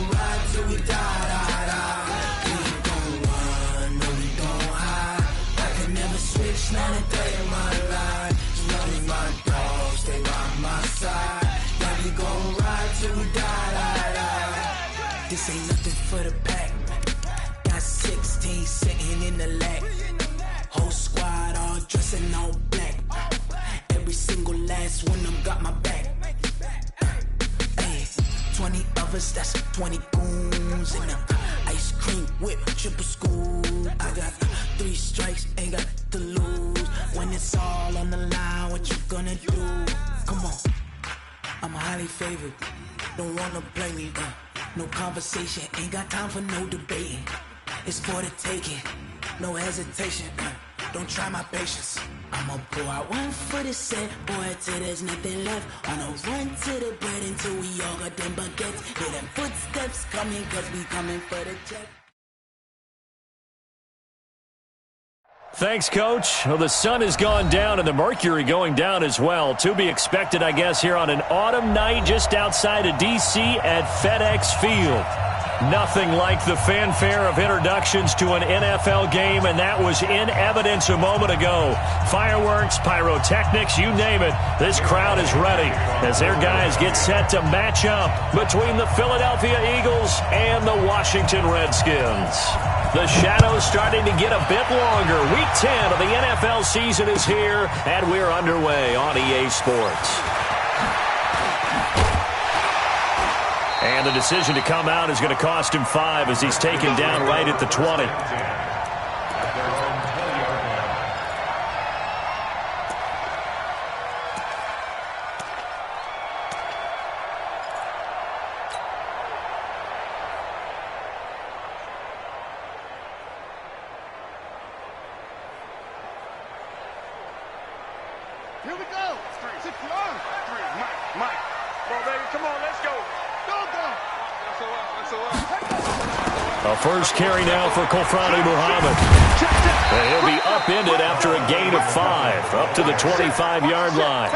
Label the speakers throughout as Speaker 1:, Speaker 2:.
Speaker 1: gon' ride till we die, die, die. We ain't gon' run, no, we gon' hide. I can never switch, not a day in my life. You know me, my dog, stay by my side. Yeah, we gon' ride till we die, die, die. This ain't nothing for the pack. Got 16 sitting in the lap. Whole squad all dressing all black. Every single last one of them got my back. Hey, 20 of us, that's 20 goons. And ice cream whip, triple scoop. I got 3 strikes, ain't got to lose. When it's all on the line, what you gonna do? Come on, I'm highly favored. Don't wanna play me, no conversation. Ain't got time for no debating. It's for the taking, no hesitation. Don't try my patience. I'ma pour out one for the set, boy, till there's nothing left. On a run to the bread until we all got them baguettes. Hear them footsteps coming, cause we coming for the check.
Speaker 2: Thanks, Coach. Well, the sun has gone down and the mercury going down as well. To be expected, I guess, here on an autumn night just outside of D.C. at FedEx Field. Nothing like the fanfare of introductions to an NFL game, and that was in evidence a moment ago. Fireworks, pyrotechnics, you name it. This crowd is ready as their guys get set to match up between the Philadelphia Eagles and the Washington Redskins. The shadow's starting to get a bit longer. Week 10 of the NFL season is here, and we're underway on EA Sports. And the decision to come out is going to cost him 5 as he's taken down right at the 20.
Speaker 3: Here we go. 6 yards. Mike. Come on, baby. Come on, let's go.
Speaker 2: A first carry now for Kofrani Muhammad. And he'll be upended after a gain of 5, up to the 25-yard line.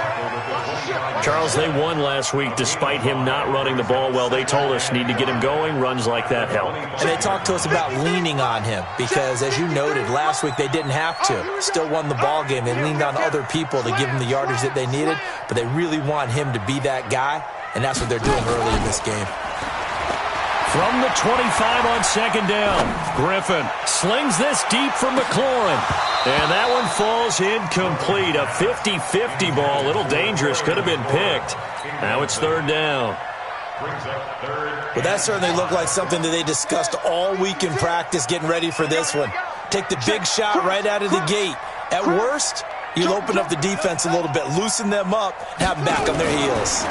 Speaker 2: Charles, they won last week despite him not running the ball well. They told us need to get him going. Runs like that help.
Speaker 4: And they talked to us about leaning on him because, as you noted, last week they didn't have to. Still won the ball game. They leaned on other people to give them the yardage that they needed, but they really want him to be that guy, and that's what they're doing early in this game.
Speaker 2: From the 25 on second down, Griffin slings this deep for McLaurin. And that one falls incomplete. A 50-50 ball, a little dangerous, could have been picked. Now it's third down.
Speaker 4: Well, that certainly looked like something that they discussed all week in practice getting ready for this one. Take the big shot right out of the gate. At worst, you'll open up the defense a little bit, loosen them up, have them back on their heels.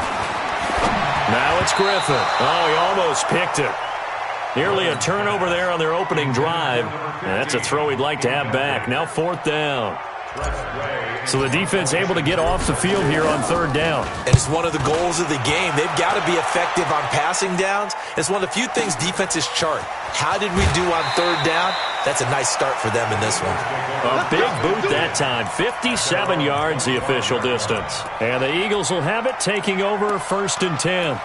Speaker 2: Now it's Griffin. Oh, he almost picked it. Nearly a turnover there on their opening drive. And that's a throw he'd like to have back. Now fourth down. So the defense able to get off the field here on third down.
Speaker 4: And it's one of the goals of the game. They've got to be effective on passing downs. It's one of the few things defenses chart. How did we do on third down? That's a nice start for them in this one.
Speaker 2: A big boot that time. 57 yards the official distance. And the Eagles will have it, taking over first and 10.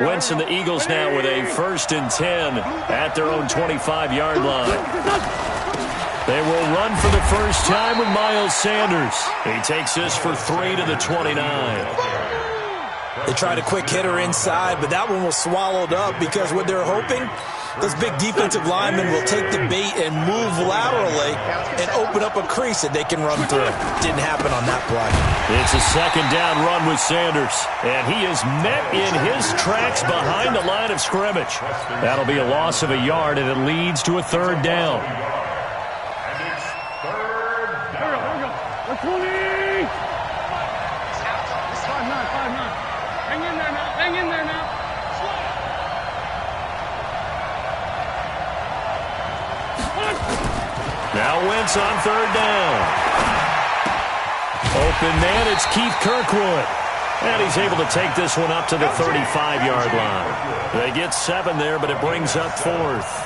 Speaker 2: Wentz and the Eagles now with a first and 10 at their own 25-yard line. They will run for the first time with Miles Sanders. He takes this for 3 to the 29.
Speaker 4: They tried a quick hitter inside, but that one was swallowed up because what they're hoping, those big defensive linemen will take the bait and move laterally and open up a crease that they can run through. Didn't happen on that play.
Speaker 2: It's a second down run with Sanders, and he is met in his tracks behind the line of scrimmage. That'll be a loss of a yard, and it leads to a third down. Now Wentz on third down. Open man, it's Keith Kirkwood. And he's able to take this one up to the 35-yard line. They get 7 there, but it brings up fourth.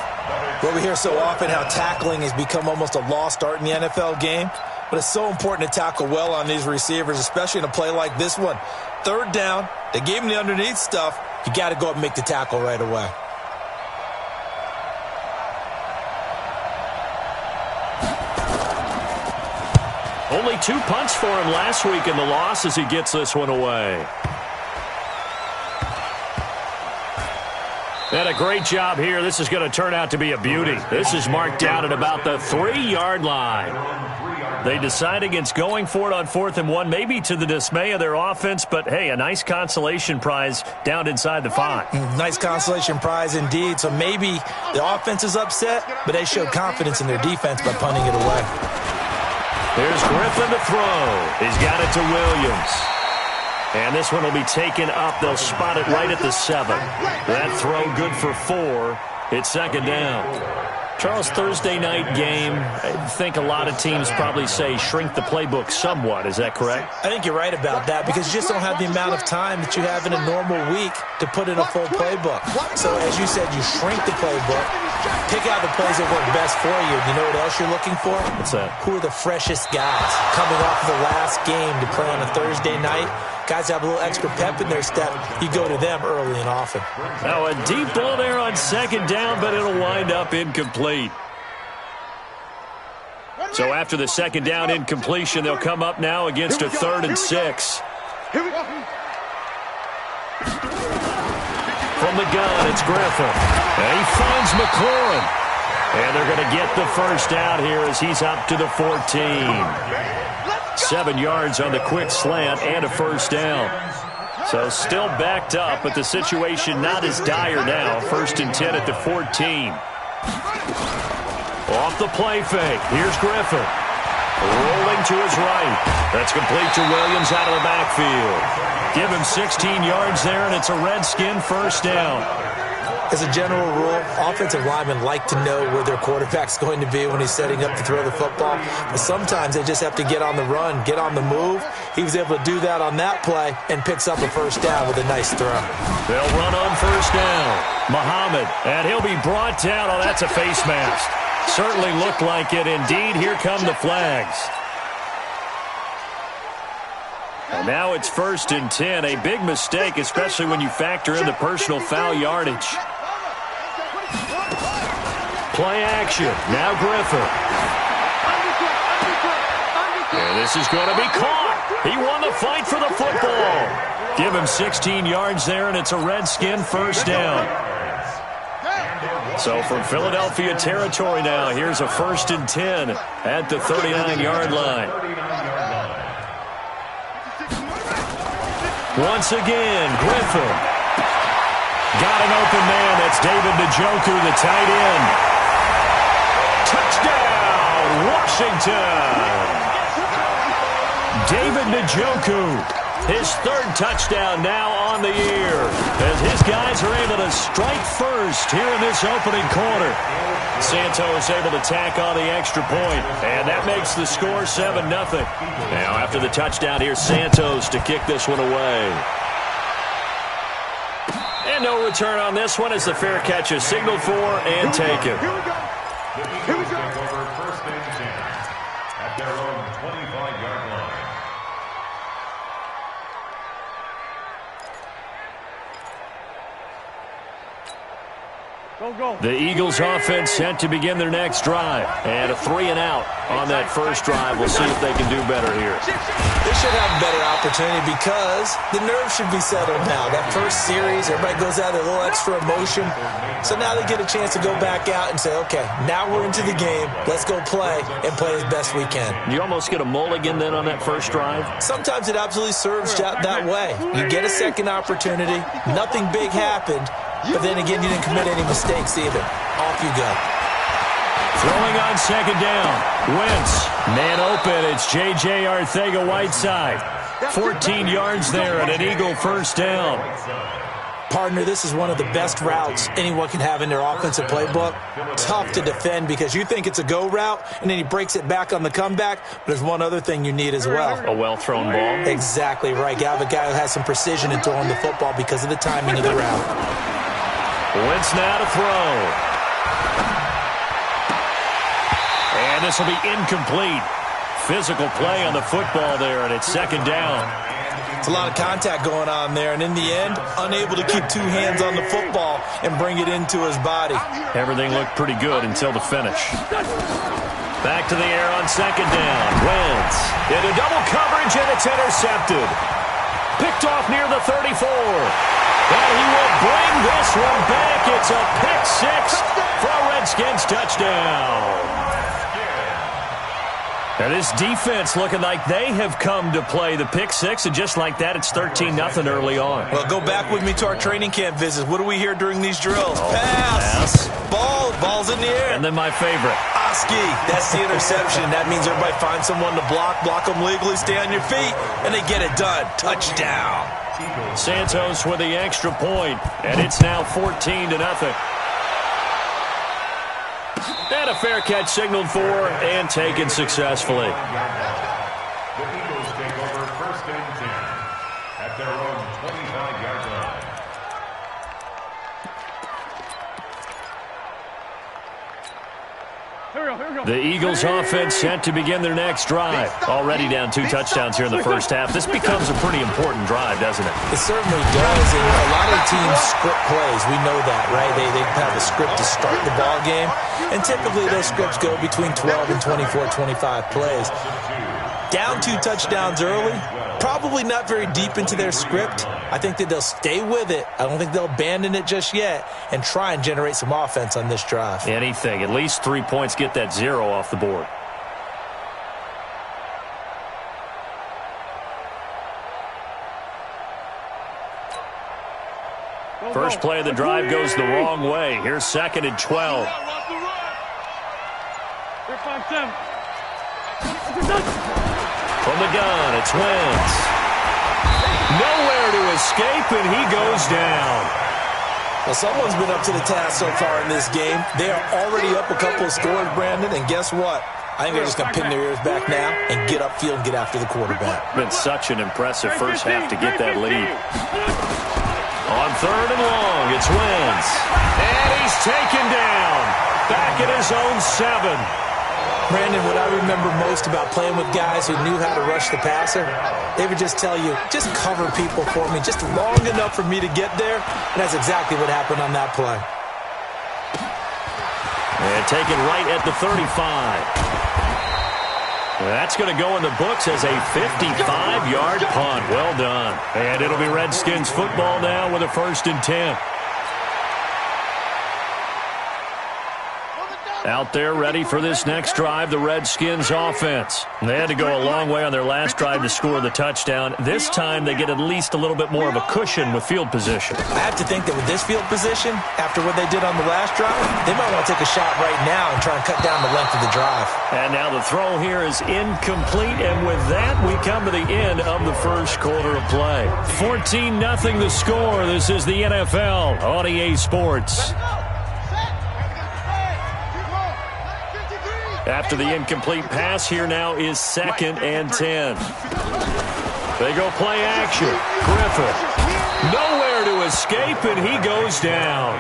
Speaker 4: Well, we hear so often how tackling has become almost a lost art in the NFL game. But it's so important to tackle well on these receivers, especially in a play like this one. third down. They gave him the underneath stuff. You got to go up and make the tackle right away.
Speaker 2: Only 2 punts for him last week in the loss as he gets this one away. And a great job here. This is going to turn out to be a beauty. This is marked down at about the 3-yard line. They decide against going for it on 4th and 1, maybe to the dismay of their offense, but hey, a nice consolation prize down inside the 5.
Speaker 4: Nice consolation prize indeed. So maybe the offense is upset, but they showed confidence in their defense by punting it away.
Speaker 2: Here's Griffin to throw. He's got it to Williams. And this one will be taken up. They'll spot it right at the 7. That throw good for 4. It's second down. Charles, Thursday night game, I think a lot of teams probably say shrink the playbook somewhat. Is that correct?
Speaker 4: I think you're right about that because you just don't have the amount of time that you have in a normal week to put in a full playbook. So as you said, you shrink the playbook, pick out the plays that work best for you. You know what else you're looking for?
Speaker 2: What's that?
Speaker 4: Who are the freshest guys coming off of the last game to play on a Thursday night? Guys have a little extra pep in their step. You go to them early and often.
Speaker 2: Now a deep ball there on second down, but it'll wind up incomplete. So after the second down incompletion, they'll come up now against a 3rd and 6.
Speaker 3: Here we go.
Speaker 2: From the gun, it's Griffin. And he finds McLaurin. And they're going to get the first down here as he's up to the 14. 7 yards on the quick slant and a first down. So still backed up, but the situation not as dire now. 1st and 10 at the 14. Off the play fake. Here's Griffin. Rolling to his right. That's complete to Williams out of the backfield. Give him 16 yards there, and it's a Redskin first down.
Speaker 4: As a general rule, offensive linemen like to know where their quarterback's going to be when he's setting up to throw the football. But sometimes they just have to get on the run, get on the move. He was able to do that on that play and picks up a first down with a nice throw.
Speaker 2: They'll run on first down. Muhammad, and he'll be brought down. Oh, that's a face mask. Certainly looked like it. Indeed, here come the flags. And now it's 1st and 10. A big mistake, especially when you factor in the personal foul yardage. Play action. Now Griffin. And this is going to be caught. He won the fight for the football. Give him 16 yards there, and it's a Redskin first down. So from Philadelphia territory now, here's a 1st and 10 at the 39-yard line. Once again, Griffin. Got an open man. That's David Njoku, the tight end. Touchdown, Washington. David Njoku, his 3rd touchdown now on the year, as his guys are able to strike first here in this opening quarter. Santos able to tack on the extra point, and that makes the score 7-0. Now after the touchdown, here's Santos to kick this one away. And no return on this one as the fair catch is signaled for and taken.
Speaker 3: Here we go. Here we go.
Speaker 5: Over 1st and 10 at their own 25-yard line.
Speaker 2: The Eagles offense set to begin their next drive. And a 3-and-out on that first drive. We'll see if they can do better here.
Speaker 4: They should have a better opportunity because the nerves should be settled now. That first series, everybody goes out with a little extra emotion. So now they get a chance to go back out and say, okay, now we're into the game. Let's go play and play as best we can.
Speaker 2: You almost get a mulligan then on that first drive?
Speaker 4: Sometimes it absolutely serves that way. You get a second opportunity. Nothing big happened. But then again, you didn't commit any mistakes either. Off you go.
Speaker 2: Throwing on second down. Wentz. Man open. It's J.J. Arcega-Whiteside. 14 yards there and an Eagle first down.
Speaker 4: Partner, this is one of the best routes anyone can have in their offensive playbook. Tough to defend because you think it's a go route, and then he breaks it back on the comeback. But there's one other thing you need as well.
Speaker 2: A well-thrown ball.
Speaker 4: Exactly right. You have a guy who has some precision in throwing the football because of the timing of the route.
Speaker 2: Wentz now to throw. And this will be incomplete. Physical play on the football there, and it's second down.
Speaker 4: It's a lot of contact going on there, and in the end, unable to keep 2 hands on the football and bring it into his body.
Speaker 2: Everything looked pretty good until the finish. Back to the air on second down. Wentz into double coverage, and it's intercepted. Picked off near the 34. And he will bring this one back. It's a pick 6 for a Redskins touchdown. And this defense looking like they have come to play the pick 6, and just like that, it's 13-0 early on.
Speaker 4: Well, go back with me to our training camp visits. What do we hear during these drills? Pass. Ball's in the air.
Speaker 2: And then my favorite.
Speaker 4: Oski, that's the interception. That means everybody finds someone to block them legally, stay on your feet, and they get it done. Touchdown.
Speaker 2: Santos with the extra point, and it's now 14-0. And a fair catch signaled for and taken successfully.
Speaker 5: The Eagles take over 1st and 10 at their own 25-yard line.
Speaker 2: The Eagles offense set to begin their next drive. Already down 2 touchdowns here in the first half. This becomes a pretty important drive, doesn't it?
Speaker 4: It certainly does. And a lot of the teams script plays. We know that, right? They have a script to start the ball game. And typically those scripts go between 12 and 24, 25 plays. Down 2 touchdowns early, probably not very deep into their script. I think that they'll stay with it. I don't think they'll abandon it just yet and try and generate some offense on this drive.
Speaker 2: Anything. At least 3 points, get that 0 off the board. First play of the drive goes the wrong way. Here's 2nd and 12. From the gun, it's Wentz. Nowhere to escape, and he goes down.
Speaker 4: Well, someone's been up to the task so far in this game. They are already up a couple of scores, Brandon, and guess what? I think they're just going to pin their ears back now and get upfield and get after the quarterback.
Speaker 2: Been such an impressive first half to get that lead. On 3rd and long, it's Wentz. And he's taken down. Back at his own 7.
Speaker 4: Brandon, what I remember most about playing with guys who knew how to rush the passer, they would just tell you, just cover people for me, just long enough for me to get there. And that's exactly what happened on that play.
Speaker 2: And taken right at the 35. That's going to go in the books as a 55-yard punt. Well done. And it'll be Redskins football now with a 1st and 10. Out there ready for this next drive, the Redskins offense. They had to go a long way on their last drive to score the touchdown. This time they get at least a little bit more of a cushion with field position.
Speaker 4: I have to think that with this field position, after what they did on the last drive, they might want to take a shot right now and try and cut down the length of the drive.
Speaker 2: And now the throw here is incomplete, and with that we come to the end of the first quarter of play. 14-0 the score. This is the NFL on EA Sports. After the incomplete pass, here now is 2nd and 10. They go play action. Griffith. Nowhere to escape, and he goes down.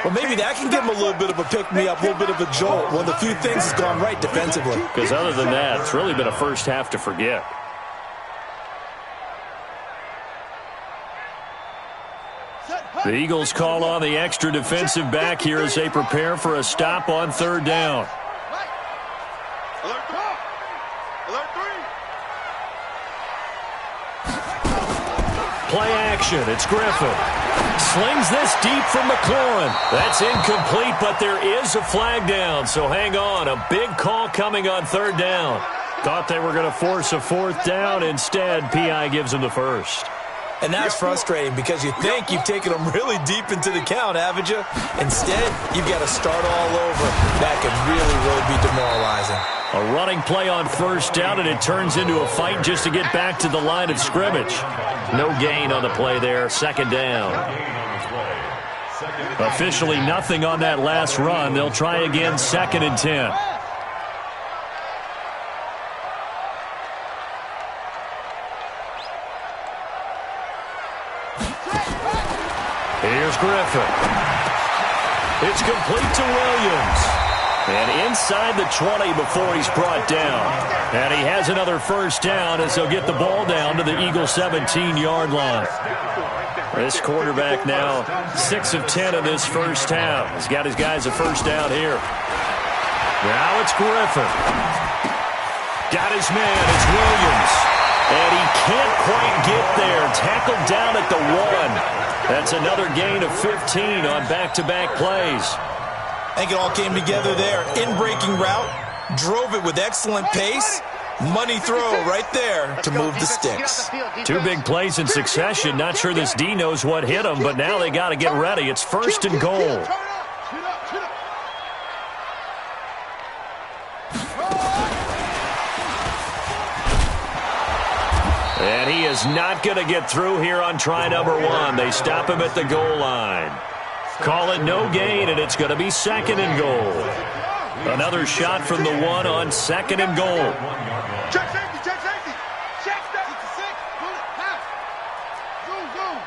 Speaker 4: Well, maybe that can give him a little bit of a pick-me-up, a little bit of a jolt. One of the few things has gone right defensively.
Speaker 2: Because other than that, it's really been a first half to forget. The Eagles call on the extra defensive back here as they prepare for a stop on 3rd down. Play action. It's Griffin. Slings this deep from McLaurin. That's incomplete, but there is a flag down, so hang on. A big call coming on 3rd down. Thought they were going to force a 4th down. Instead, P.I. gives them the 1st.
Speaker 4: And that's frustrating because you think you've taken them really deep into the count, haven't you? Instead, you've got to start all over. That could really be demoralizing.
Speaker 2: A running play on 1st down, and it turns into a fight just to get back to the line of scrimmage. No gain on the play there. 2nd down. Officially nothing on that last run. They'll try again 2nd and 10. Here's Griffin. It's complete to Williams. And inside the 20 before he's brought down. And he has another first down as they'll get the ball down to the Eagles' 17-yard line. This quarterback now 6 of 10 in this first half. He's got his guys a first down here. Now it's Griffin. Got his man. It's Williams. And he can't quite get there. Tackled down at the 1. That's another gain of 15 on back-to-back plays.
Speaker 4: I think it all came together there. In-breaking route. Drove it with excellent pace. Money throw right there to move the sticks.
Speaker 2: 2 big plays in succession. Not sure this D knows what hit him, but now they got to get ready. It's first and goal. And he is not going to get through here on try number 1. They stop him at the goal line. Call it no gain, and it's going to be second and goal. Another shot from the 1 on second and goal.
Speaker 3: Check safety, check safety. Check safety. Pull it, pass. Zoom.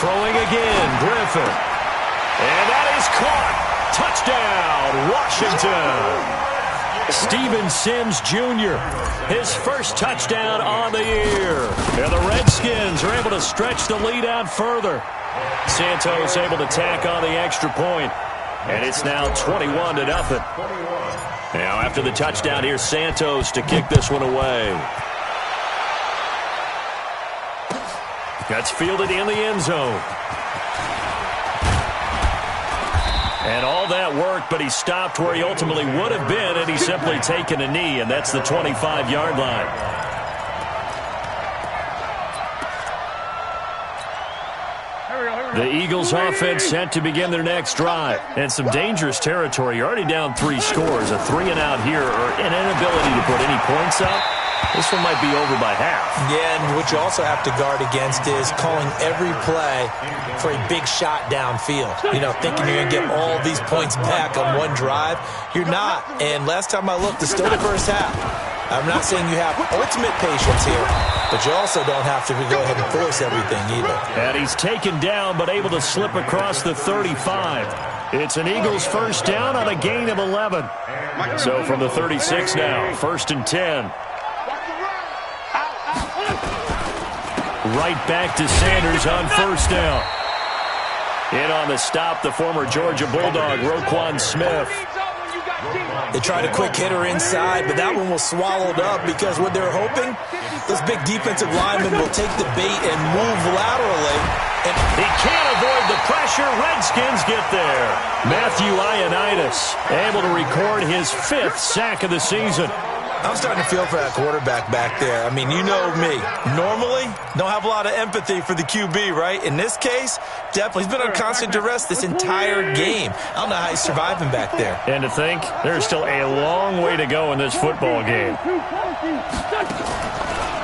Speaker 2: Throwing again, Griffin. And that is caught. Touchdown, Washington. Steven Sims Jr., his first touchdown on the year. And the Redskins are able to stretch the lead out further. Santos able to tack on the extra point. And it's now 21-0. Now after the touchdown, here's Santos to kick this one away. That's fielded in the end zone. And all that worked, but he stopped where he ultimately would have been, and he's simply taken a knee, and that's the 25-yard line. The Eagles offense set to begin their next drive. And some dangerous territory. You're already down 3 scores. A 3-and-out here, or an inability to put any points up. This one might be over by half.
Speaker 4: Yeah, and what you also have to guard against is calling every play for a big shot downfield. You know, thinking you're going to get all these points back on one drive. You're not. And last time I looked, it's still the first half. I'm not saying you have ultimate patience here, but you also don't have to go ahead and force everything either.
Speaker 2: And he's taken down, but able to slip across the 35. It's an Eagles first down on a gain of 11. So from the 36 now, first and 10. Right back to Sanders on first down. In on the stop, the former Georgia Bulldog, Roquan Smith.
Speaker 4: They tried a quick hitter inside, but that one was swallowed up because what they're hoping, those big defensive linemen will take the bait and move laterally.
Speaker 2: And he can't avoid the pressure. Redskins get there. Matthew Ioannidis able to record his 5th sack of the season.
Speaker 4: I'm starting to feel for that quarterback back there. I mean, you know me. Normally, don't have a lot of empathy for the QB, right? In this case, definitely. He's been on constant duress this entire game. I don't know how he's surviving back there.
Speaker 2: And to think, there's still a long way to go in this football game.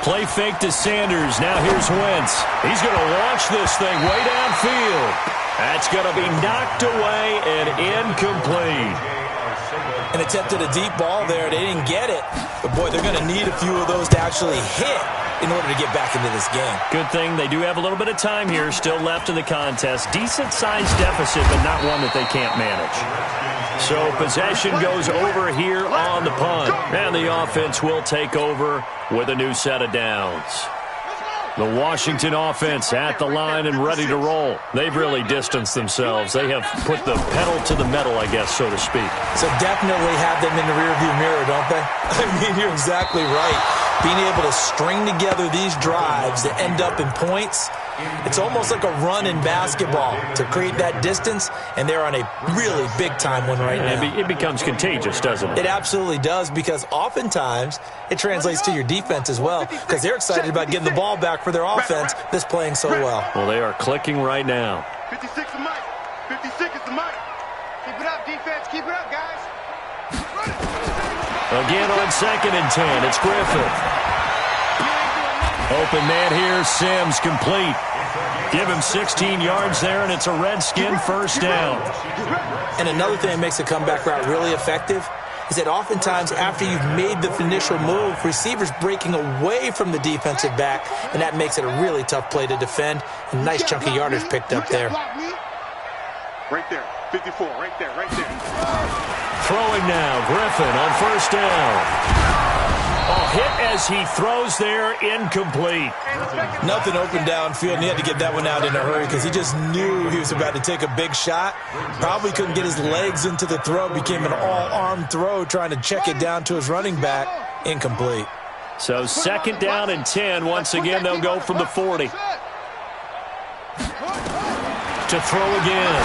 Speaker 2: Play fake to Sanders. Now here's Wentz. He's going to launch this thing way downfield. That's going to be knocked away and incomplete.
Speaker 4: And attempted a deep ball there. They didn't get it. But, boy, they're going to need a few of those to actually hit in order to get back into this game.
Speaker 2: Good thing they do have a little bit of time here still left in the contest. Decent-sized deficit, but not one that they can't manage. So possession goes over here on the punt. And the offense will take over with a new set of downs. The Washington offense at the line and ready to roll. They've really distanced themselves. They have put the pedal to the metal, I guess, so to speak.
Speaker 4: So definitely have them in the rearview mirror, don't they? I mean, you're exactly right. Being able to string together these drives that end up in points, it's almost like a run in basketball to create that distance, and they're on a really big-time one right now.
Speaker 2: It becomes contagious, doesn't it?
Speaker 4: It absolutely does, because oftentimes it translates to your defense as well, because they're excited about getting the ball back for their offense that's playing so well.
Speaker 2: Well, they are clicking right now.
Speaker 3: 56 is Mike. 56 is the Mike. Keep it up, defense. Keep it up, guys.
Speaker 2: Again on second and 10. It's Griffin. Open man here. Sims complete. Give him 16 yards there, and it's a Redskin first down.
Speaker 4: And another thing that makes a comeback route really effective is that oftentimes after you've made the initial move, receivers breaking away from the defensive back, and that makes it a really tough play to defend. A nice chunk of yardage picked up there.
Speaker 3: Right there, 54, right there, right there.
Speaker 2: Throwing now, Griffin on first down. A hit as he throws there, incomplete.
Speaker 4: Nothing open downfield, and he had to get that one out in a hurry because he just knew he was about to take a big shot. Probably couldn't get his legs into the throw. Became an all-arm throw trying to check it down to his running back. Incomplete.
Speaker 2: So second down and 10. Once again, they'll go from the 40. To throw again,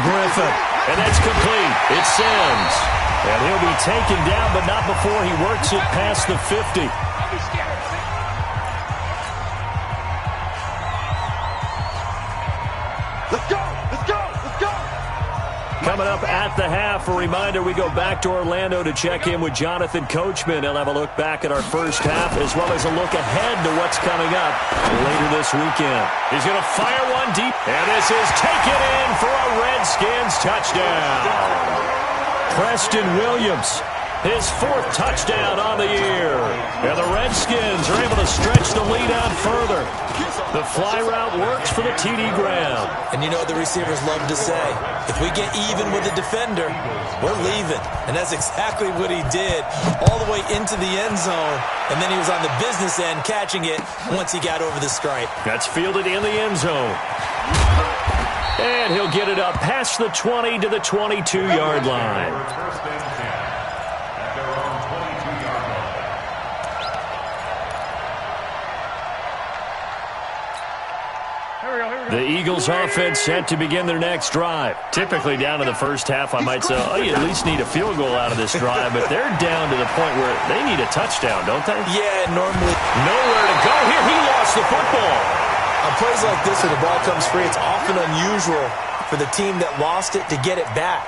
Speaker 2: Griffin. And that's complete. It's Sims. And he'll be taken down, but not before he works it past the 50.
Speaker 3: Let's go! Let's go! Let's go!
Speaker 2: Coming up at the half, a reminder, we go back to Orlando to check in with Jonathan Coachman. He'll have a look back at our first half, as well as a look ahead to what's coming up later this weekend. He's going to fire one deep, and this is taken in for a Redskins touchdown. Preston Williams, his fourth touchdown on the year. And the Redskins are able to stretch the lead out further. The fly route works for the TD Graham.
Speaker 4: And you know what the receivers love to say? If we get even with the defender, we're leaving. And that's exactly what he did, all the way into the end zone. And then he was on the business end catching it once he got over the stripe.
Speaker 2: That's fielded in the end zone. And he'll get it up past the 20 to the 22-yard line.
Speaker 5: First and 10 at their own 22-yard line.
Speaker 2: The Eagles offense set to begin their next drive. Typically down in the first half, I might say, oh, you at least need a field goal out of this drive. But they're down to the point where they need a touchdown, don't they?
Speaker 4: Yeah, normally.
Speaker 2: Nowhere to go here. He lost the football.
Speaker 4: On plays like this where the ball comes free, it's often unusual for the team that lost it to get it back.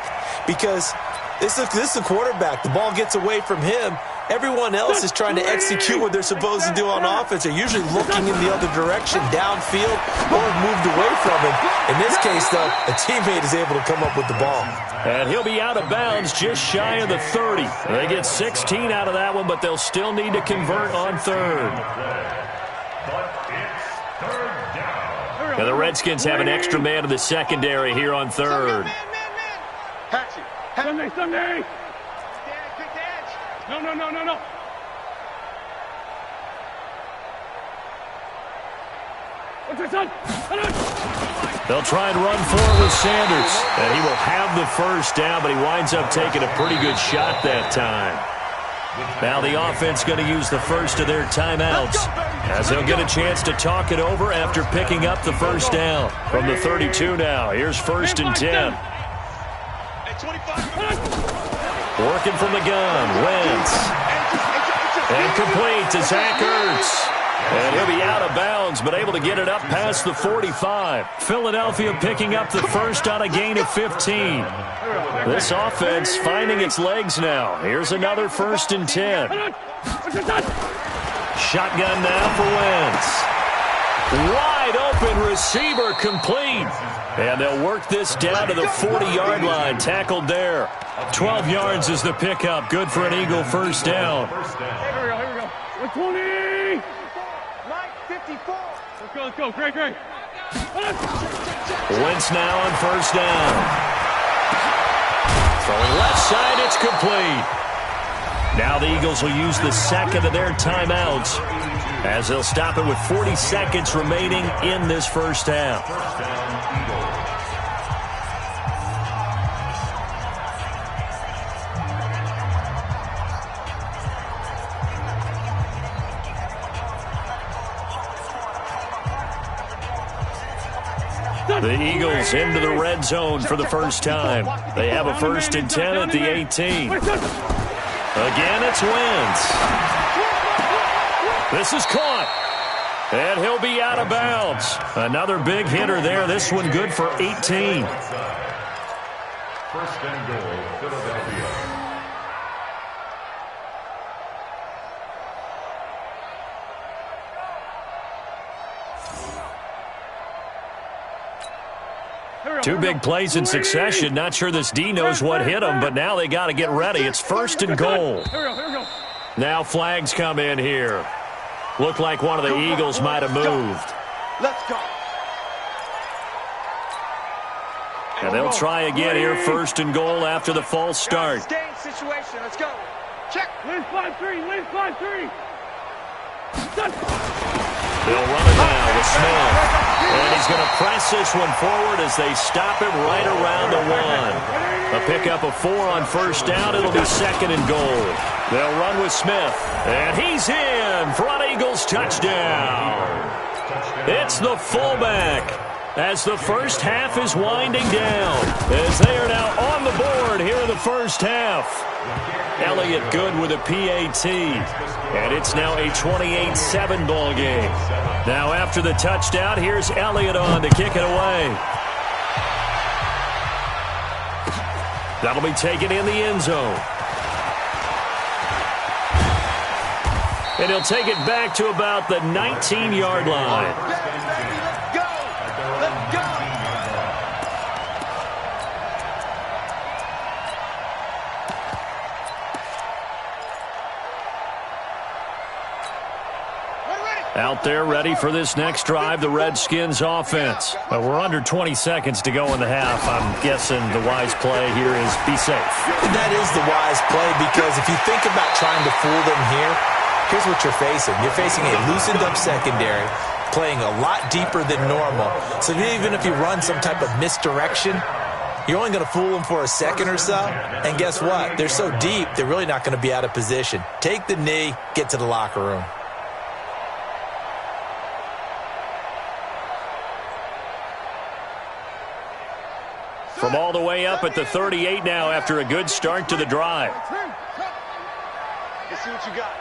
Speaker 4: Because this is the quarterback. The ball gets away from him. Everyone else is trying to execute what they're supposed to do on offense. They're usually looking in the other direction, downfield, or moved away from him. In this case, though, a teammate is able to come up with the ball.
Speaker 2: And he'll be out of bounds just shy of the 30. They get 16 out of that one, but they'll still need to convert on third. Now the Redskins have an extra man in the secondary here on third.
Speaker 3: Sunday! No. What's your son?
Speaker 2: They'll try and run forward with Sanders. And he will have the first down, but he winds up taking a pretty good shot that time. Now the offense going to use the first of their timeouts, as they'll get a chance to talk it over after picking up the first down. From the 32 now, here's first and 10. Working from the gun, Wentz. And complete to Zach Ertz. And he'll be out of bounds, but able to get it up past the 45. Philadelphia picking up the first on a gain of 15. This offense finding its legs now. Here's another first and 10. Shotgun now for Wentz. Wide open receiver complete. And they'll work this down to the 40-yard line. Tackled there. 12 yards is the pickup. Good for an Eagle first down.
Speaker 3: Here we go. 120. 54. Let's go. Great.
Speaker 2: Wentz now on first down. Throwing left side, it's complete. Now the Eagles will use the second of their timeouts, as they'll stop it with 40 seconds remaining in this first half. The Eagles into the red zone for the first time. They have a first and 10 at the 18. Again, it's Wentz. This is caught. And he'll be out of bounds. Another big hitter there. This one good for 18.
Speaker 5: First and goal, Philadelphia.
Speaker 2: Two big plays in succession. Not sure this D knows what hit him, but now they got to get ready. It's 1st and goal. Now flags come in here. Looked like one of the Eagles might have moved.
Speaker 3: Let's go.
Speaker 2: And they'll try again here, 1st and goal after the false start.
Speaker 3: Game situation. Let's go. Check.
Speaker 6: Win 5-3. Win 5-3.
Speaker 2: They'll run it now with Smith. And he's going to press this one forward as they stop him right around the 1. A pickup of 4 on 1st down. It'll be 2nd and goal. They'll run with Smith. And he's in. Front Eagles touchdown. It's the fullback as the first half is winding down. As they are now on the board here in the first half. Elliott good with a PAT. And it's now a 28-7 ball game. Now after the touchdown, here's Elliott on to kick it away. That'll be taken in the end zone. And he'll take it back to about the 19-yard line.
Speaker 3: Let's go. Let's go.
Speaker 2: Out there ready for this next drive, the Redskins offense. We're under 20 seconds to go in the half. I'm guessing the wise play here is be safe.
Speaker 4: That is the wise play, because if you think about trying to fool them here, here's what you're facing. You're facing a loosened up secondary, playing a lot deeper than normal. So even if you run some type of misdirection, you're only going to fool them for a second or so. And guess what? They're so deep, they're really not going to be out of position. Take the knee, get to the locker room.
Speaker 2: From all the way up at the 38 now after a good start to the drive.
Speaker 3: Let's see what you got.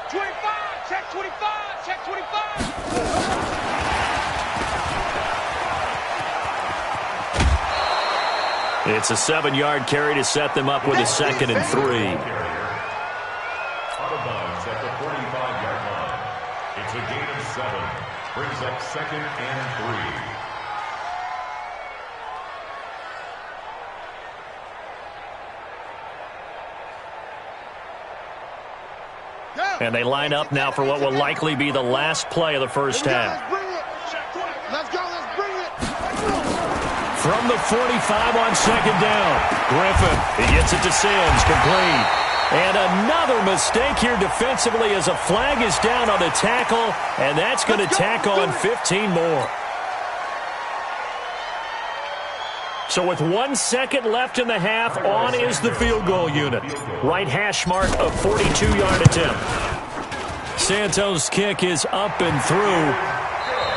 Speaker 3: 25. Check 25. Check 25.
Speaker 2: It's a 7-yard carry to set them up with a 2nd and 3.
Speaker 5: Out of bounds at the 45-yard line. It's a gain of 7. Brings up 2nd and 3.
Speaker 2: And they line up now for what will likely be the last play of the first half.
Speaker 3: Let's go. Let's bring it.
Speaker 2: From the 45 on 2nd down. Griffin, he gets it to Sims, complete. And another mistake here defensively as a flag is down on the tackle, and that's going to tack on 15 more. So with 1 second left in the half, on is the field goal unit. Right hash mark of 42-yard attempt. Santos' kick is up and through.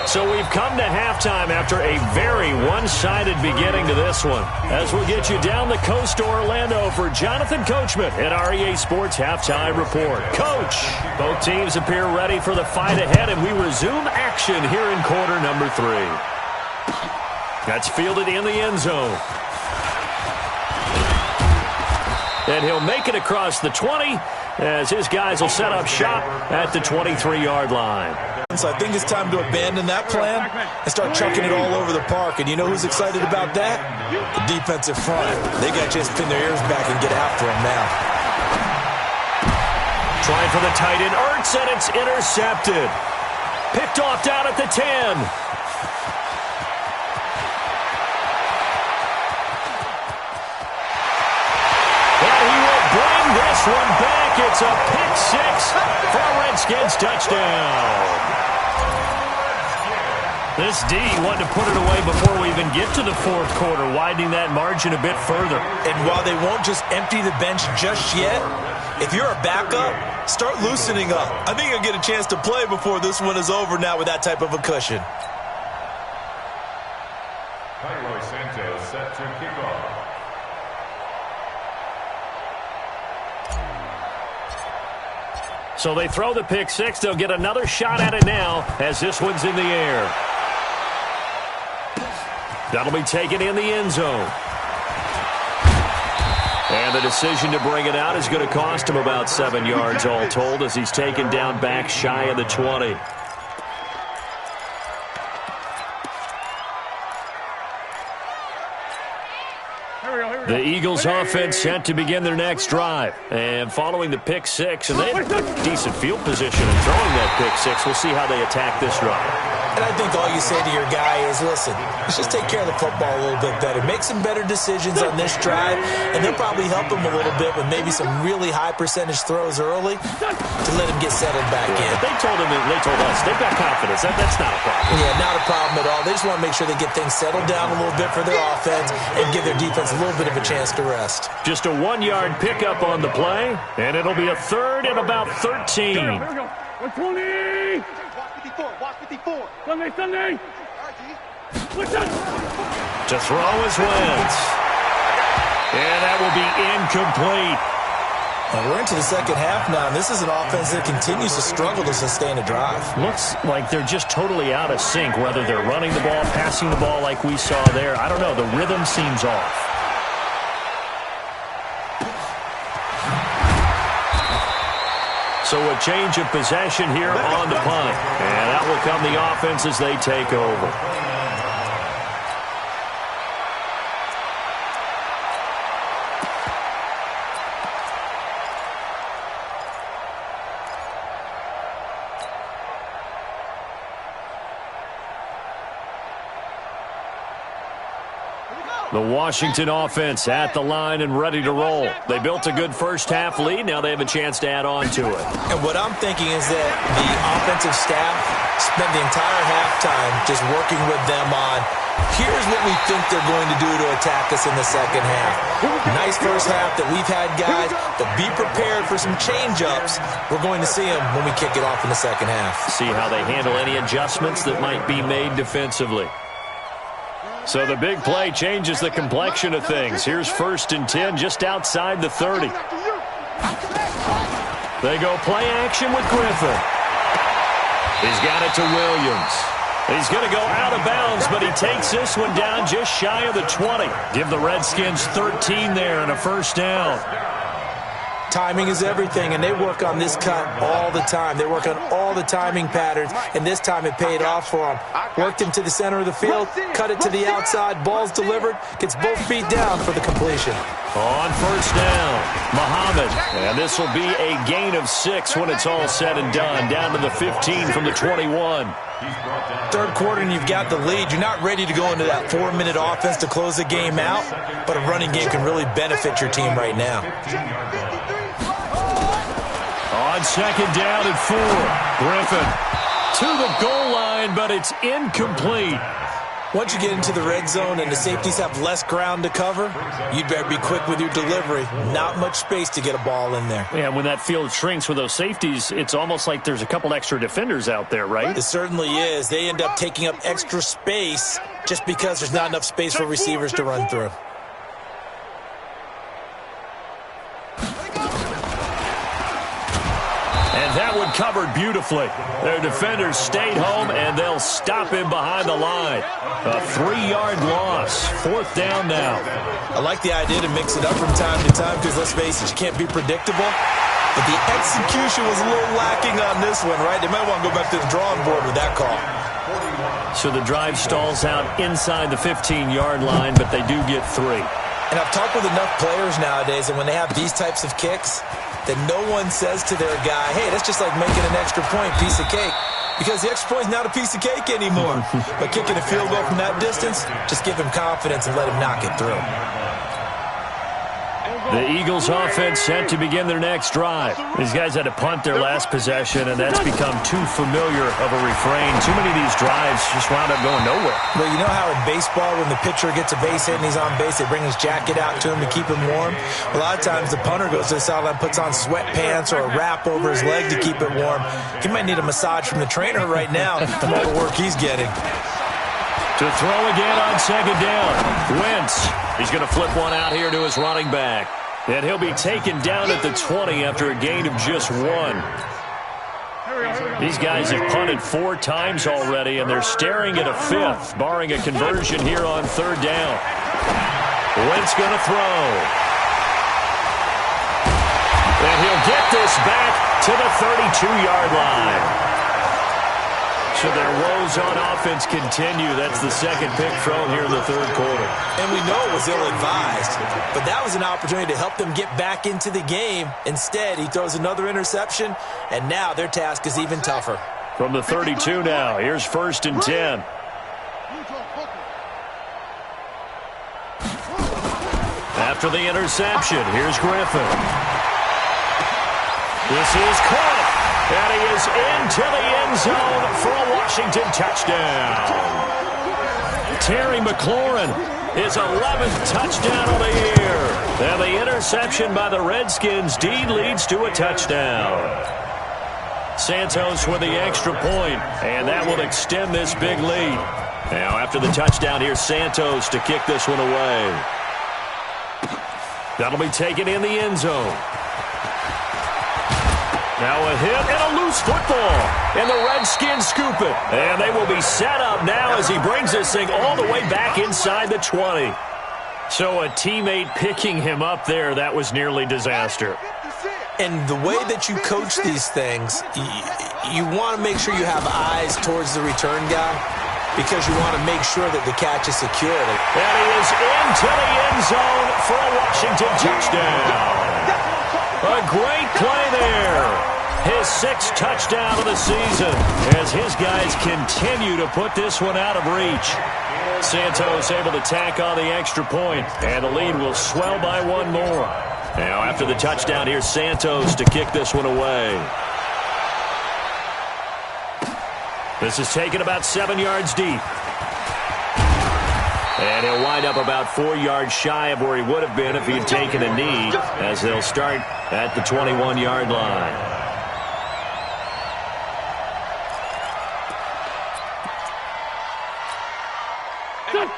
Speaker 2: So we've come to halftime after a very one-sided beginning to this one. As we'll get you down the coast to Orlando for Jonathan Coachman at REA Sports Halftime Report. Coach, both teams appear ready for the fight ahead, and we resume action here in quarter number 3. That's fielded in the end zone. And he'll make it across the 20 as his guys will set up shop at the 23-yard line.
Speaker 4: So I think it's time to abandon that plan and start chucking it all over the park. And you know who's excited about that? The defensive front. They got to just pin their ears back and get after him now.
Speaker 2: Trying for the tight end, Ertz, and it's intercepted. Picked off down at the 10. Bring this one back. It's a pick 6 for a Redskins touchdown. This D wanted to put it away before we even get to the fourth quarter, widening that margin a bit further.
Speaker 4: And while they won't just empty the bench just yet, if you're a backup, start loosening up. I think you'll get a chance to play before this one is over now with that type of a cushion.
Speaker 5: Santos set to kick off.
Speaker 2: So they throw the pick 6. They'll get another shot at it now as this one's in the air. That'll be taken in the end zone. And the decision to bring it out is going to cost him about 7 yards all told as he's taken down back shy of the 20. The Eagles offense set to begin their next drive. And following the pick six, and they have decent field position in throwing that pick six. We'll see how they attack this drive.
Speaker 4: And I think all you say to your guy is, listen, let's just take care of the football a little bit better. Make some better decisions on this drive, and they'll probably help him a little bit with maybe some really high percentage throws early to let him get settled back in.
Speaker 2: They told us, they've got confidence. That's not a problem.
Speaker 4: Yeah, not a problem at all. They just want to make sure they get things settled down a little bit for their offense and give their defense a little bit of a chance to rest.
Speaker 2: Just a 1-yard pickup on the play, and it'll be a third and about 13.
Speaker 6: Here we go. 120.
Speaker 3: Watch 54.
Speaker 6: Sunday. Listen.
Speaker 2: To throw is Wentz. And that will be incomplete.
Speaker 4: And we're into the second half now, and this is an offense that continues to struggle to sustain a drive.
Speaker 2: Looks like they're just totally out of sync, whether they're running the ball, passing the ball like we saw there. I don't know. The rhythm seems off. So a change of possession here on the punt. And that will come the offense as they take over. The Washington offense at the line and ready to roll. They built a good first-half lead. Now they have a chance to add on to it.
Speaker 4: And what I'm thinking is that the offensive staff spent the entire halftime just working with them on, here's what we think they're going to do to attack us in the second half. Nice first half that we've had, guys, but be prepared for some change-ups. We're going to see them when we kick it off in the second half.
Speaker 2: See how they handle any adjustments that might be made defensively. So the big play changes the complexion of things. Here's 1st and 10 just outside the 30. They go play action with Griffin. He's got it to Williams. He's going to go out of bounds, but he takes this one down just shy of the 20. Give the Redskins 13 there and a first down.
Speaker 4: Timing is everything, and they work on this cut all the time. They work on all the timing patterns, and this time it paid off for them. Worked him to the center of the field, cut it to the outside, ball's delivered, gets both feet down for the completion.
Speaker 2: On first down, Muhammad. And this will be a gain of 6 when it's all said and done, down to the 15 from the 21.
Speaker 4: Third quarter and you've got the lead. You're not ready to go into that 4-minute offense to close the game out, but a running game can really benefit your team right now.
Speaker 2: On second down and 4, Griffin to the goal line, but it's incomplete.
Speaker 4: Once you get into the red zone and the safeties have less ground to cover, you'd better be quick with your delivery. Not much space to get a ball in there.
Speaker 2: Yeah, when that field shrinks with those safeties, it's almost like there's a couple extra defenders out there, right?
Speaker 4: It certainly is. They end up taking up extra space just because there's not enough space for receivers to run through.
Speaker 2: That one covered beautifully. Their defenders stayed home, and they'll stop him behind the line. A 3-yard loss. 4th down now.
Speaker 4: I like the idea to mix it up from time to time because, let's face it, you can't be predictable. But the execution was a little lacking on this one, right? They might want to go back to the drawing board with that call.
Speaker 2: So the drive stalls out inside the 15-yard line, but they do get 3.
Speaker 4: And I've talked with enough players nowadays, and when they have these types of kicks, that no one says to their guy, hey, that's just like making an extra point, piece of cake. Because the extra point is not a piece of cake anymore. But kicking a field goal from that distance, just give him confidence and let him knock it through.
Speaker 2: The Eagles offense set to begin their next drive. These guys had to punt their last possession, and that's become too familiar of a refrain. Too many of these drives just wound up going nowhere.
Speaker 4: But you know how in baseball, when the pitcher gets a base hit and he's on base, they bring his jacket out to him to keep him warm? A lot of times the punter goes to the sideline, puts on sweatpants or a wrap over his leg to keep it warm. He might need a massage from the trainer right now from all the work he's getting.
Speaker 2: To throw again on second down. Wentz. He's going to flip one out here to his running back. And he'll be taken down at the 20 after a gain of just 1. These guys have punted 4 times already, and they're staring at a 5th, barring a conversion here on 3rd down. Wentz going to throw. And he'll get this back to the 32-yard line. So their woes on offense continue. That's the second pick thrown here in the third quarter.
Speaker 4: And we know it was ill-advised, but that was an opportunity to help them get back into the game. Instead, he throws another interception, and now their task is even tougher.
Speaker 2: From the 32 now, here's 1st and 10. After the interception, here's Griffin. This is caught, and he is into the end zone for a Washington touchdown. Terry McLaurin, his 11th touchdown of the year. And the interception by the Redskins deed leads to a touchdown. Santos with the extra point, and that will extend this big lead. Now after the touchdown, here's Santos to kick this one away. That'll be taken in the end zone. Now a hit and a loose football. And the Redskins scoop it. And they will be set up now as he brings this thing all the way back inside the 20. So a teammate picking him up there, that was nearly disaster.
Speaker 4: And the way that you coach these things, you want to make sure you have eyes towards the return guy because you want to make sure that the catch is secured.
Speaker 2: And he is into the end zone for a Washington touchdown. A great play there. His 6th touchdown of the season as his guys continue to put this one out of reach. Santos able to tack on the extra point, and the lead will swell by one more. Now after the touchdown, here's Santos to kick this one away. This is taken about 7 yards deep. And he'll wind up about 4 yards shy of where he would have been if he had taken a knee, as they'll start at the 21-yard line.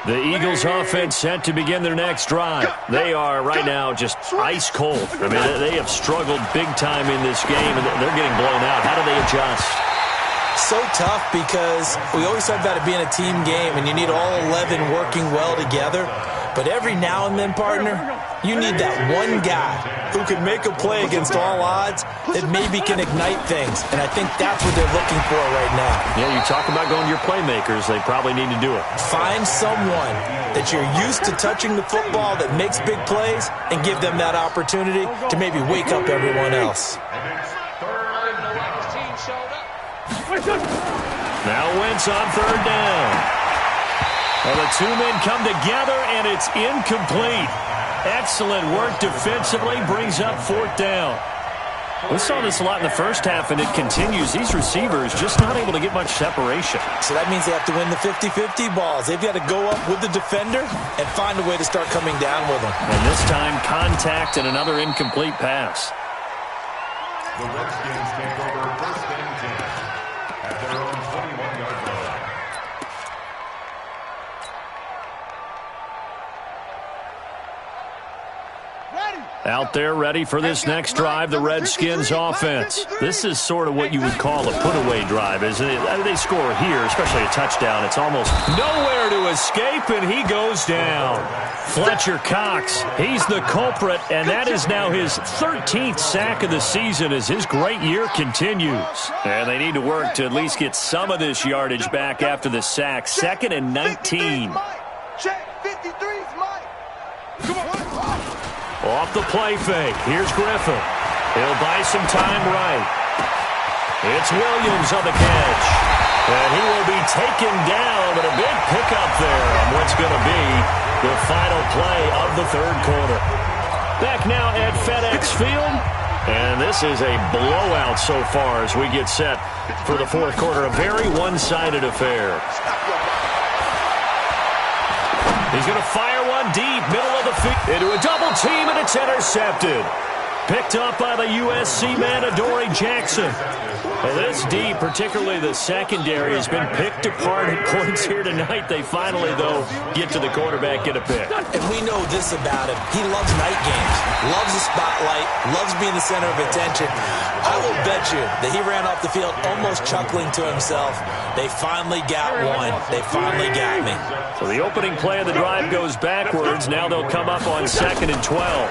Speaker 2: The Eagles offense set to begin their next drive. They are right now just ice cold. I mean, they have struggled big time in this game, and they're getting blown out. How do they adjust?
Speaker 4: So tough because we always talk about it being a team game, and you need all 11 working well together. But every now and then, partner, you need that one guy who can make a play against all odds that maybe can ignite things. And I think that's what they're looking for right now.
Speaker 2: Yeah, you talk about going to your playmakers. They probably need to do it.
Speaker 4: Find someone that you're used to touching the football that makes big plays and give them that opportunity to maybe wake up everyone else.
Speaker 2: Now Wentz on 3rd down. Well, the two men come together, and it's incomplete. Excellent work defensively, brings up 4th down. We saw this a lot in the first half, and it continues. These receivers just not able to get much separation.
Speaker 4: So that means they have to win the 50-50 balls. They've got to go up with the defender and find a way to start coming down with them.
Speaker 2: And this time, contact and another incomplete pass.
Speaker 5: The Redskins take over 1st and 10 at their own 21-yard line.
Speaker 2: Out there ready for this next drive, the Redskins offense. This is sort of what you would call a put-away drive, isn't it? They score here, especially a touchdown. It's almost nowhere to escape, and he goes down. Fletcher Cox, he's the culprit, and that is now his 13th sack of the season as his great year continues. And they need to work to at least get some of this yardage back after the sack. 2nd and 19.
Speaker 3: Check 53's Mike. Come on.
Speaker 2: Off the play fake. Here's Griffin. He'll buy some time right. It's Williams on the catch. And he will be taken down, but a big pickup there on what's going to be the final play of the 3rd quarter. Back now at FedEx Field. And this is a blowout so far as we get set for the 4th quarter. A very one-sided affair. He's going to fire one deep, middle of the field, into a double team, and it's intercepted. Picked up by the USC man, Adoree Jackson. Well, this D, particularly the secondary, has been picked apart at points here tonight. They finally, though, get to the quarterback, get a pick.
Speaker 4: And we know this about him. He loves night games, loves the spotlight, loves being the center of attention. I will bet you that he ran off the field almost chuckling to himself. They finally got one. They finally got me.
Speaker 2: So the opening play of the drive goes backwards. Now they'll come up on 2nd and 12.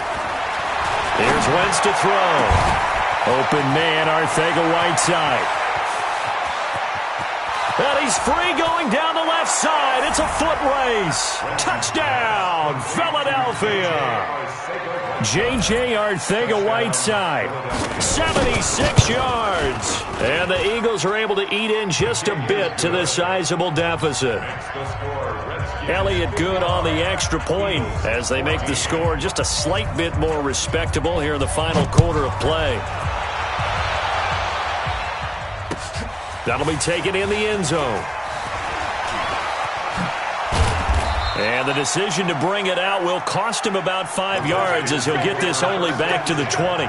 Speaker 2: Here's Wentz to throw. Open man, Arcega-Whiteside. And he's free going down the left side. It's a foot race. Touchdown, Philadelphia. J.J. Arcega-Whiteside, 76 yards. And the Eagles are able to eat in just a bit to this sizable deficit. Elliott Good on the extra point as they make the score just a slight bit more respectable here in the final quarter of play. That'll be taken in the end zone. And the decision to bring it out will cost him about 5 yards as he'll get this only back to the 20.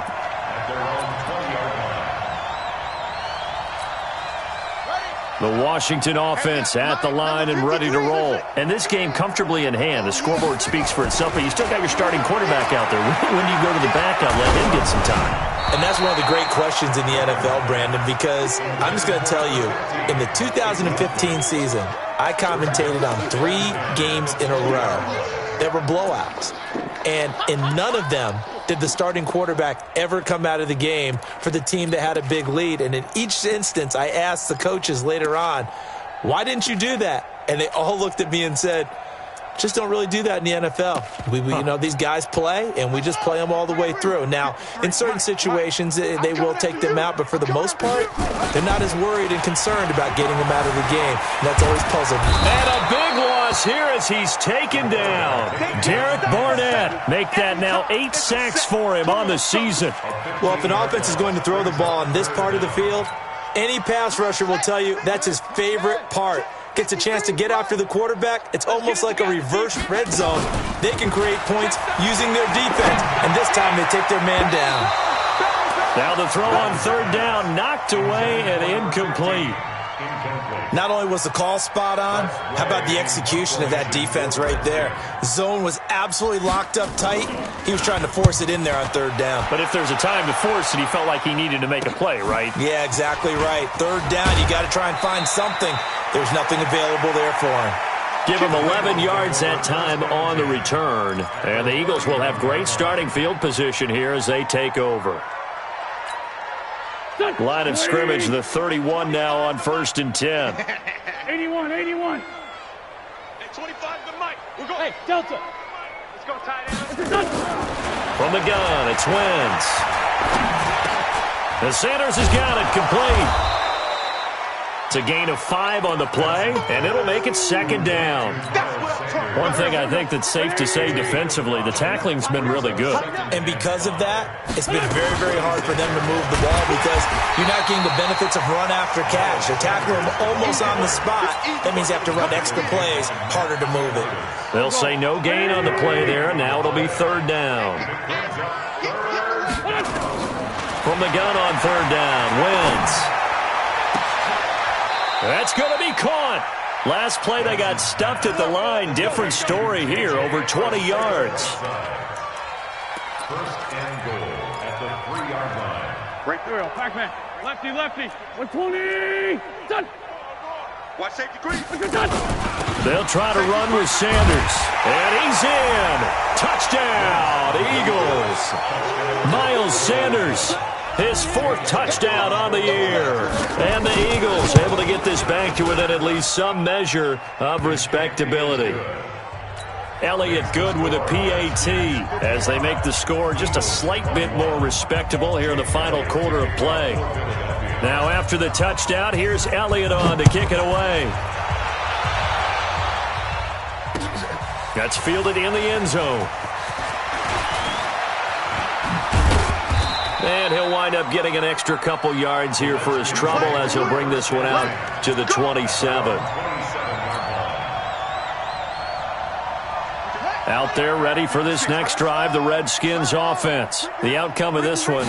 Speaker 2: The Washington offense at the line and ready to roll. And this game comfortably in hand. The scoreboard speaks for itself, but you still got your starting quarterback out there. When do you go to the backup, let him get some time?
Speaker 4: And that's one of the great questions in the NFL, Brandon, because I'm just going to tell you, in the 2015 season, I commentated on 3 games in a row that were blowouts. And in none of them did the starting quarterback ever come out of the game for the team that had a big lead. And in each instance, I asked the coaches later on, why didn't you do that? And they all looked at me and said, just don't really do that in the NFL. You know, these guys play, and we just play them all the way through. Now, in certain situations, they will take them out, but for the most part, they're not as worried and concerned about getting them out of the game. And that's always puzzled me.
Speaker 2: And a big loss here as he's taken down. Derek Barnett, make that now 8 sacks for him on the season.
Speaker 4: Well, if an offense is going to throw the ball on this part of the field, any pass rusher will tell you that's his favorite part. Gets a chance to get after the quarterback. It's almost like a reverse red zone. They can create points using their defense, and this time they take their man down.
Speaker 2: Now the throw on third down, knocked away and incomplete.
Speaker 4: Not only was the call spot on, how about the execution of that defense right there? Zone was absolutely locked up tight. He was trying to force it in there on third down.
Speaker 2: But if there's a time to force it, he felt like he needed to make a play, right?
Speaker 4: Yeah, exactly right. Third down, you got to try and find something. There's nothing available there for him.
Speaker 2: Give him 11 yards that time on the return. And the Eagles will have great starting field position here as they take over. Line of scrimmage, the 31 now on 1st and 10.
Speaker 6: 81.
Speaker 3: Hey, 25 to Mike. We're going.
Speaker 6: Hey, Delta.
Speaker 3: Let's go, tight end.
Speaker 6: It's a touch.
Speaker 2: From the gun, it's Wentz. And Sanders has got it complete. It's a gain of 5 on the play, and it'll make it 2nd down. One thing I think that's safe to say defensively, the tackling's been really good.
Speaker 4: And because of that, it's been very, very hard for them to move the ball because you're not getting the benefits of run after catch. They're tackling them almost on the spot. That means they have to run extra plays, harder to move it.
Speaker 2: They'll say no gain on the play there, and now it'll be 3rd down. From the gun on 3rd down, Wentz. That's going to be caught. Last play, they got stuffed at the line. Different story here, over 20 yards.
Speaker 5: 1st and goal at the 3-yard line.
Speaker 6: Right through. Pac-Man. Lefty. 120. Done.
Speaker 3: Watch safety green.
Speaker 2: They'll try to run with Sanders. And he's in. Touchdown, Eagles. Miles Sanders. His 4th touchdown on the year. And the Eagles able to get this back to within at least some measure of respectability. Elliott Good with a PAT as they make the score just a slight bit more respectable here in the final quarter of play. Now after the touchdown, here's Elliott on to kick it away. That's fielded in the end zone. And he'll wind up getting an extra couple yards here for his trouble as he'll bring this one out to the 27. Out there ready for this next drive, the Redskins offense. The outcome of this one,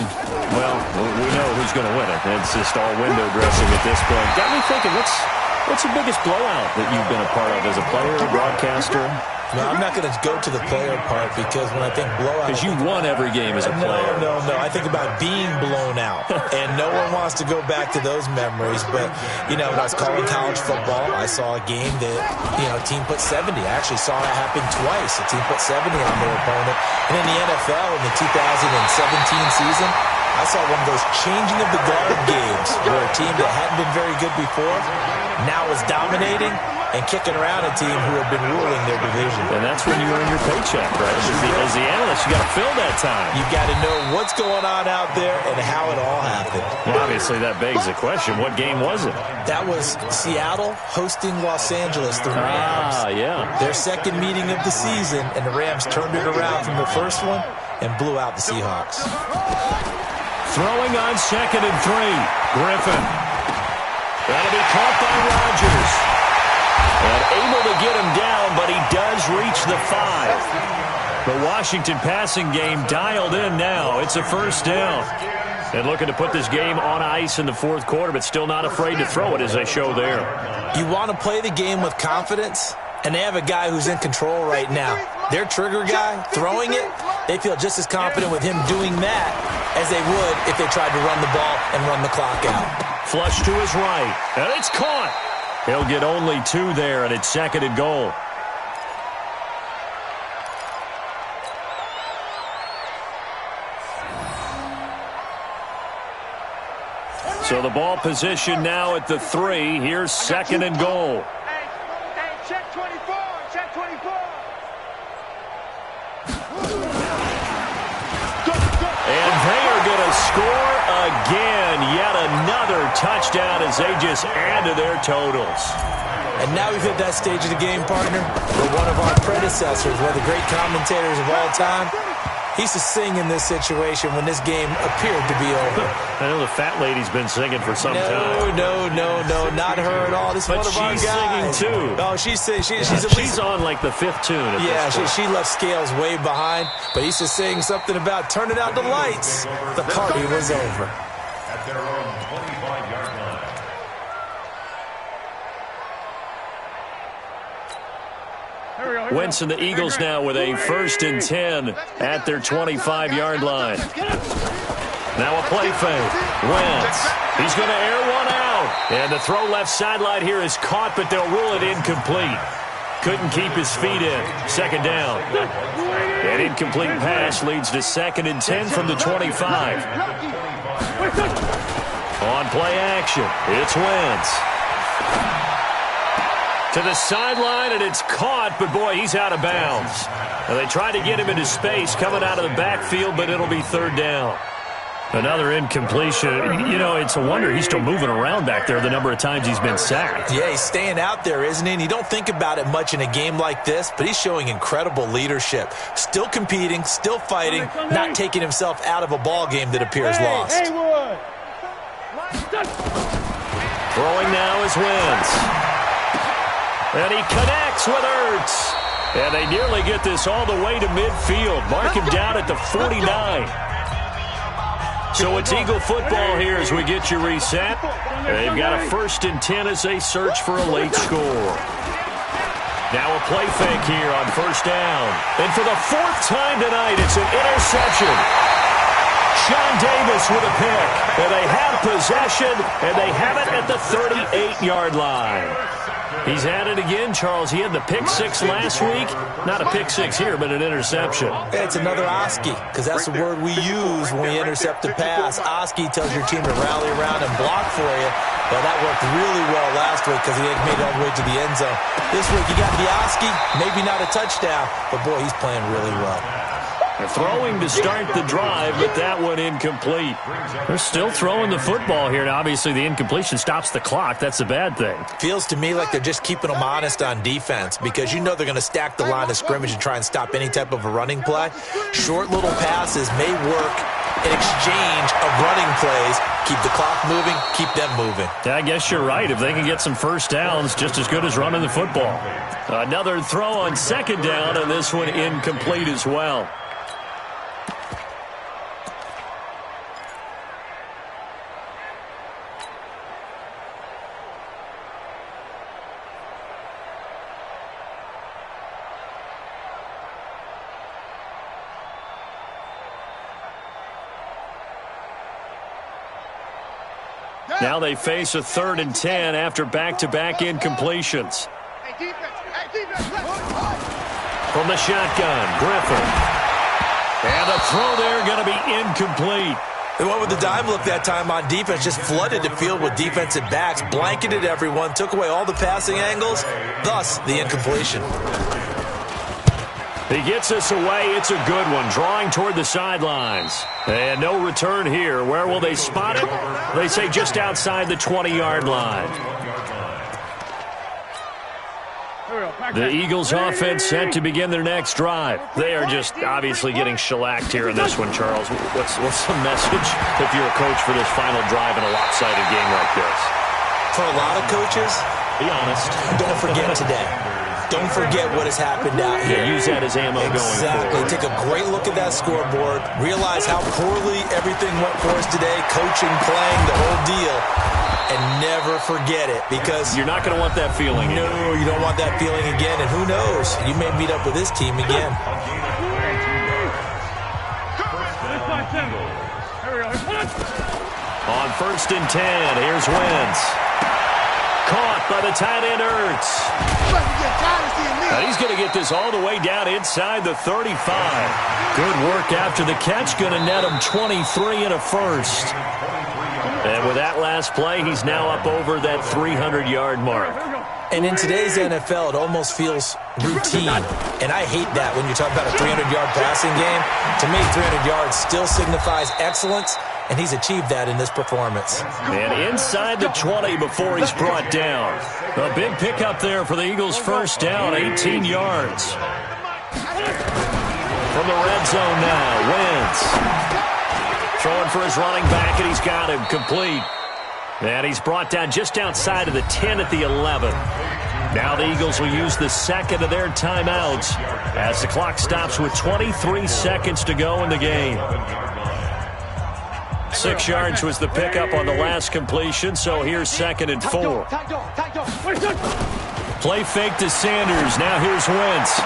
Speaker 2: well, we know who's going to win it. It's just all window dressing at this point. Got me thinking, what's the biggest blowout that you've been a part of as a player, a broadcaster?
Speaker 4: No, I'm not going to go to the player part because when I think blowout...
Speaker 2: Because you won every game as a player.
Speaker 4: No. I think about being blown out. And no one wants to go back to those memories. But, you know, when I was calling college football, I saw a game that, you know, a team put 70. I actually saw it happen twice. A team put 70 on their opponent. And in the NFL in the 2017 season, I saw one of those changing of the guard games where a team that hadn't been very good before now is dominating and kicking around a team who have been ruling their division.
Speaker 2: And that's when you earn your paycheck, right? As the analyst, you got to fill that time.
Speaker 4: You've got to know what's going on out there and how it all happened.
Speaker 2: Well, obviously, that begs the question, what game was it?
Speaker 4: That was Seattle hosting Los Angeles, the Rams.
Speaker 2: Yeah.
Speaker 4: Their second meeting of the season, and the Rams turned it around from the first one and blew out the Seahawks.
Speaker 2: Throwing on 2nd and 3. Griffin. That'll be caught by Rodgers. And able to get him down, but he does reach the 5. The Washington passing game dialed in now. It's a first down. And looking to put this game on ice in the fourth quarter, but still not afraid to throw it as they show there.
Speaker 4: You want to play the game with confidence, and they have a guy who's in control right now. Their trigger guy, throwing it, they feel just as confident with him doing that as they would if they tried to run the ball and run the clock out.
Speaker 2: Flush to his right, and it's caught. He'll get only 2 there, and it's 2nd and goal. So the ball position now at the 3. Here's 2nd and goal.
Speaker 3: Hey, check 24. Check 24.
Speaker 2: And they are going to score again. Yet another touchdown as they just add to their totals.
Speaker 4: And now we've hit that stage of the game, partner, where one of our predecessors, one of the great commentators of all time, he used to sing in this situation when this game appeared to be over.
Speaker 2: I know the fat lady's been singing for some time.
Speaker 4: No, not her at all. This is
Speaker 2: But
Speaker 4: one of our
Speaker 2: she's
Speaker 4: guys.
Speaker 2: singing, too.
Speaker 4: Oh, she's
Speaker 2: She's on like the 5th tune at
Speaker 4: Yeah,
Speaker 2: this point.
Speaker 4: she left Scales way behind, but he used to sing something about turning out the lights. The party was over.
Speaker 5: At their own 25-yard line.
Speaker 2: Wentz and the Eagles now with a 1st and 10 at their 25-yard line. Now a play fake. Wentz. He's going to air one out. And the throw left sideline here is caught, but they'll rule it incomplete. Couldn't keep his feet in. 2nd down. An incomplete pass leads to 2nd and 10 from the 25. On play action, it's Wentz. To the sideline, and it's caught, but boy, he's out of bounds. And they tried to get him into space coming out of the backfield, but it'll be 3rd down. Another incompletion. You know, it's a wonder he's still moving around back there the number of times he's been sacked.
Speaker 4: Yeah, he's staying out there, isn't he? And you don't think about it much in a game like this, but he's showing incredible leadership. Still competing, still fighting, not taking himself out of a ball game that appears lost.
Speaker 2: Throwing now is Wentz. And he connects with Ertz. And they nearly get this all the way to midfield. Mark him down at the 49. So it's Eagle football here as we get you reset. They've got a 1st and 10 as they search for a late score. Now a play fake here on 1st down. And for the 4th time tonight, it's an interception. Sean Davis with a pick. And they have possession, and they have it at the 38-yard line. He's at it again, Charles. He had the pick 6 last week. Not a pick 6 here, but an interception.
Speaker 4: It's another Oski, because that's the word we use when we intercept a pass. Oski tells your team to rally around and block for you. Well, that worked really well last week because he had made it all the way to the end zone. This week, you got the Oski, maybe not a touchdown, but boy, he's playing really well.
Speaker 2: They're throwing to start the drive, but that one incomplete. They're still throwing the football here, and obviously the incompletion stops the clock. That's a bad thing.
Speaker 4: Feels to me like they're just keeping them honest on defense because you know they're going to stack the line of scrimmage and try and stop any type of a running play. Short little passes may work in exchange of running plays. Keep the clock moving, keep them moving.
Speaker 2: Yeah, I guess you're right. If they can get some first downs, just as good as running the football. Another throw on 2nd down, and this one incomplete as well. Now they face a 3rd and 10 after back-to-back incompletions. From the shotgun, Griffin. And the throw there going to be incomplete.
Speaker 4: They went with the dime look that time on defense, just flooded the field with defensive backs, blanketed everyone, took away all the passing angles, thus the incompletion.
Speaker 2: He gets us away. It's a good one, drawing toward the sidelines. And no return here. Where will they spot it? They say just outside the 20-yard line. The Eagles offense set to begin their next drive. They are just obviously getting shellacked here in this one, Charles. What's the message if you're a coach for this final drive in a lopsided game like this?
Speaker 4: For a lot of coaches,
Speaker 2: be honest,
Speaker 4: don't forget today. Don't forget what has happened out here.
Speaker 2: Yeah, use that as ammo going forward.
Speaker 4: Take a great look at that scoreboard. Realize how poorly everything went for us today. Coaching, playing, the whole deal. And never forget it, because
Speaker 2: you're not going to want that feeling.
Speaker 4: No, you don't want that feeling again. And who knows? You may meet up with this team again.
Speaker 2: On 1st and 10, here's Wentz. Caught by the tight end Ertz. And he's going to get this all the way down inside the 35. Good work after the catch. Going to net him 23 and a first. And with that last play, he's now up over that 300-yard mark.
Speaker 4: And in today's NFL, it almost feels routine. And I hate that when you talk about a 300-yard passing game. To me, 300 yards still signifies excellence, and he's achieved that in this performance.
Speaker 2: And inside the 20 before he's brought down. A big pickup there for the Eagles' first down, 18 yards. From the red zone now, Wentz. Throwing for his running back, and he's got him complete. And he's brought down just outside of the 10 at the 11. Now the Eagles will use the second of their timeouts as the clock stops with 23 seconds to go in the game. 6 yards was the pickup on the last completion, so here's 2nd and 4. Play fake to Sanders. Now here's Wentz.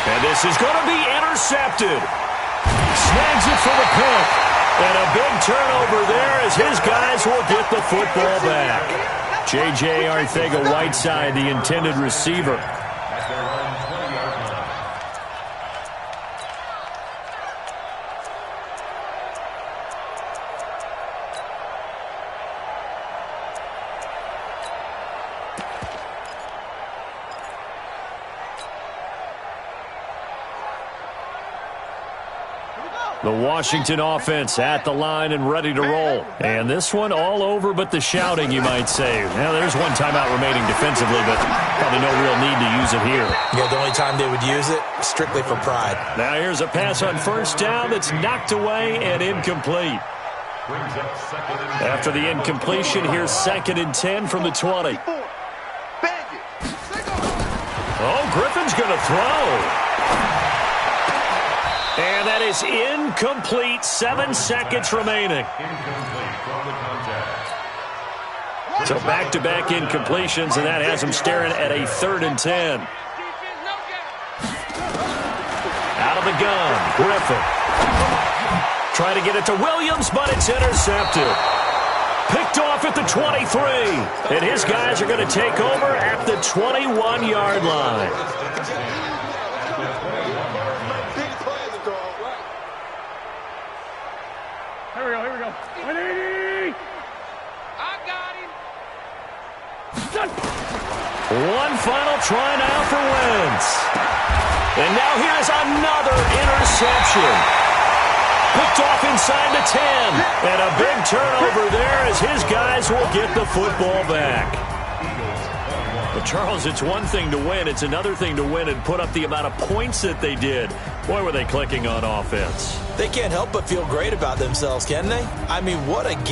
Speaker 2: And this is going to be intercepted. Snags it for the pick. And a big turnover there as his guys will get the football back. J.J. Arcega-Whiteside, the intended receiver. The Washington offense at the line and ready to roll. And this one all over but the shouting, you might say. Now, there's one timeout remaining defensively, but probably no real need to use it here.
Speaker 4: Yeah, the only time they would use it, strictly for pride.
Speaker 2: Now, here's a pass on first down that's knocked away and incomplete. After the incompletion, here's 2nd and 10 from the 20. Oh, Griffin's going to throw. And that is incomplete. 7 seconds remaining. So back-to-back incompletions, and that has him staring at a 3rd and 10. Out of the gun, Griffin. Trying to get it to Williams, but it's intercepted. Picked off at the 23. And his guys are going to take over at the 21-yard line.
Speaker 6: Here we go. 180! I got him!
Speaker 2: One final try now for Wentz. And now here's another interception. Picked off inside the 10. And a big turnover there as his guys will get the football back. But, Charles, it's one thing to win. It's another thing to win and put up the amount of points that they did. Boy, were they clicking on offense.
Speaker 4: They can't help but feel great about themselves, can they? I mean, what a game.